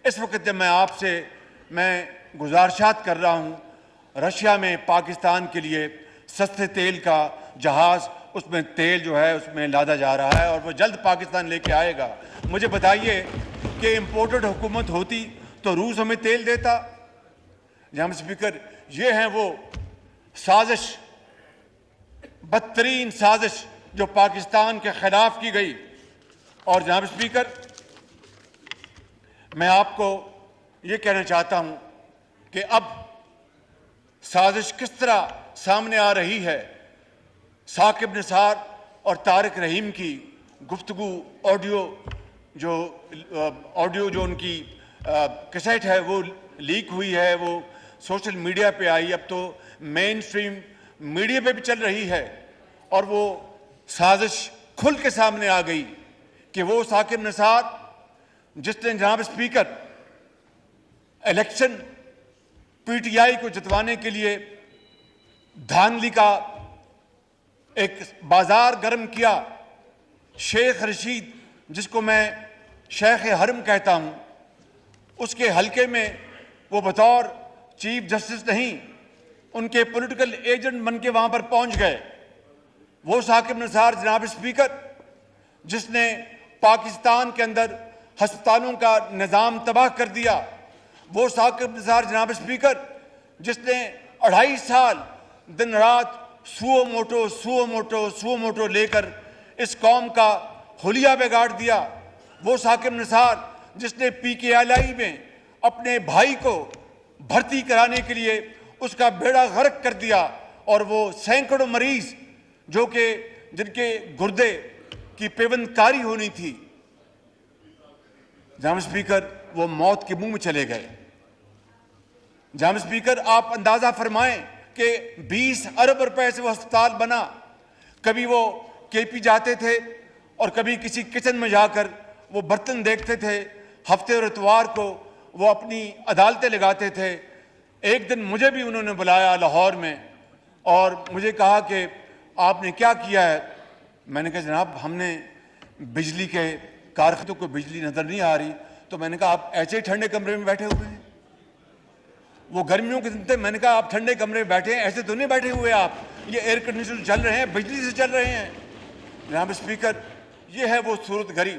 इस वक्त जब मैं गुजारिशात कर रहा हूँ, रशिया में पाकिस्तान के लिए सस्ते तेल का जहाज़, उसमें तेल जो है उसमें लादा जा रहा है और वो जल्द पाकिस्तान लेके आएगा। मुझे बताइए कि इम्पोर्टेड हुकूमत होती तो रूस हमें तेल देता? जनाब स्पीकर, ये हैं वो साजिश, बदतरीन साजिश जो पाकिस्तान के खिलाफ की गई। और जनाब स्पीकर, मैं आपको ये कहना चाहता हूँ कि अब साजिश किस तरह सामने आ रही है। साकिब निसार और तारिक रहीम की गुफ्तगू ऑडियो जो उनकी कैसेट है वो लीक हुई है, वो सोशल मीडिया पे आई, अब तो मेन स्ट्रीम मीडिया पे भी चल रही है और वो साजिश खुल के सामने आ गई कि वो साकिब निसार जिसने जनाब स्पीकर इलेक्शन पीटीआई को जितवाने के लिए धांधली का एक बाजार गर्म किया, शेख रशीद जिसको मैं शेख हरम कहता हूं, उसके हलके में वो बतौर चीफ जस्टिस नहीं, उनके पॉलिटिकल एजेंट बन के वहां पर पहुंच गए। वो साकिब निसार जनाब स्पीकर जिसने पाकिस्तान के अंदर अस्पतालों का निज़ाम तबाह कर दिया, वो साकिब निसार जनाब स्पीकर जिसने 2.5 साल दिन रात सुओ मोटो लेकर इस कौम का हुलिया बिगाड़ दिया, वो साकिब निसार जिसने PKLI में अपने भाई को भर्ती कराने के लिए उसका बेड़ा गर्क कर दिया और वो सैकड़ों मरीज जो कि जिनके गुर्दे की पेवंदकारी होनी थी, जनाब स्पीकर, वो मौत के मुंह में चले गए। जनाब स्पीकर, आप अंदाजा फरमाएं कि 20 अरब रुपए से वो अस्पताल बना। कभी वो KP जाते थे और कभी किसी किचन में जाकर वो बर्तन देखते थे, हफ्ते और इतवार को वो अपनी अदालतें लगाते थे। एक दिन मुझे भी उन्होंने बुलाया लाहौर में और मुझे कहा कि आपने क्या किया है। मैंने कहा जनाब हमने बिजली के कारखानों को बिजली नजर नहीं आ रही, तो मैंने कहा आप ऐसे ही ठंडे कमरे में बैठे हुए हैं, वो गर्मियों के दिन थे, मैंने कहा आप ठंडे कमरे में बैठे हैं, ऐसे तो नहीं बैठे हुए आप, ये एयर कंडीशनर चल रहे हैं, बिजली से चल रहे हैं। जनाब स्पीकर, ये है वो सूरत घड़ी।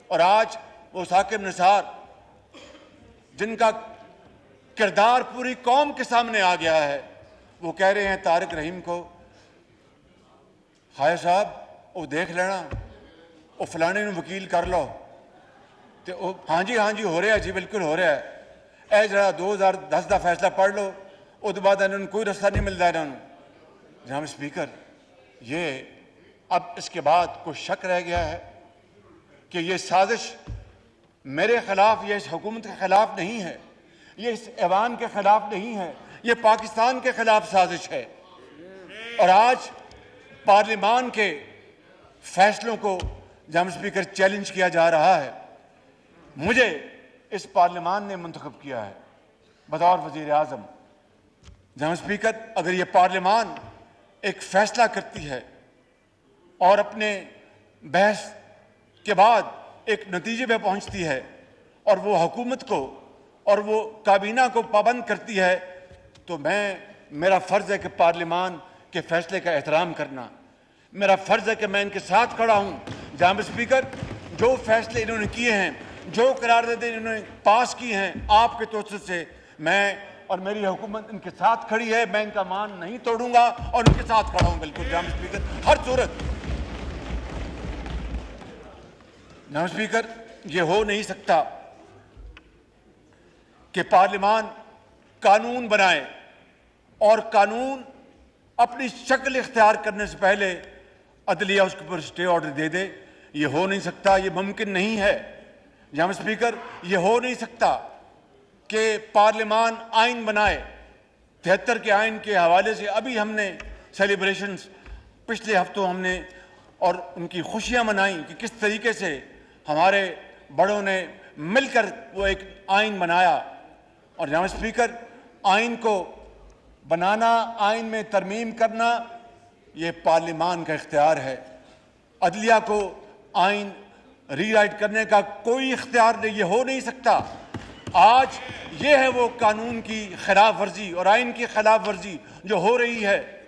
और आज वो साकिब निसार जिनका किरदार पूरी कौम के सामने आ गया है, वो कह रहे हैं तारिक रहीम को, हाय साहब वो देख लेना, वो फलाने ਨੂੰ वकील कर लो, तो हाँ जी हो रहा है जी, बिल्कुल हो रहा है, ए जरा 2010 का फैसला पढ़ लो, उसके बाद इन्होंने कोई रास्ता नहीं मिलता इन्होंने। जनाब स्पीकर, ये अब इसके बाद कोई शक रह गया है कि ये साजिश मेरे खिलाफ, ये इस हुकूमत के खिलाफ नहीं है, ये इस ऐवान के खिलाफ नहीं है, ये पाकिस्तान के खिलाफ साजिश है। और आज पार्लिमान के फैसलों को जनाब स्पीकर चैलेंज किया जा रहा है। मुझे इस पार्लिमान ने मुंतखब किया है बतौर वजीर आज़म। जनाब स्पीकर, अगर ये पार्लिमान एक फैसला करती है और अपने बहस के बाद एक नतीजे पे पहुंचती है और वो हुकूमत को और वो काबीना को पाबंद करती है, तो मेरा फ़र्ज़ है कि पार्लिमान के फैसले का एहतराम करना, मेरा फ़र्ज़ है कि मैं इनके साथ खड़ा हूँ। जनाब स्पीकर, जो फैसले इन्होंने किए हैं, जो करारदादें इन्होंने पास की हैं आपके तोसर से, मैं और मेरी हुकूमत इनके साथ खड़ी है, मैं इनका मान नहीं तोड़ूंगा और इनके साथ खड़ा हूँ बिल्कुल। जनाब स्पीकर, हर सूरत। जनाब स्पीकर, ये हो नहीं सकता कि पार्लिमान कानून बनाए और कानून अपनी शक्ल इख्तियार करने से पहले अदलिया उसके ऊपर स्टे ऑर्डर दे दे। ये हो नहीं सकता, ये मुमकिन नहीं है। जनाब स्पीकर, ये हो नहीं सकता कि पार्लिमान आइन बनाए। 73 के आइन के हवाले से अभी हमने सेलिब्रेशंस पिछले हफ्तों हमने और उनकी खुशियां मनाई कि किस तरीके से हमारे बड़ों ने मिलकर वो एक आइन बनाया। और जनाब स्पीकर, आइन को बनाना, आइन में तरमीम करना, ये पार्लिमान का इख्तियार है। अदलिया को आइन रीराइट करने का कोई इख्तियार नहीं, ये हो नहीं सकता। आज ये है वो कानून की खिलाफ वर्जी और आइन की खिलाफ वर्जी जो हो रही है।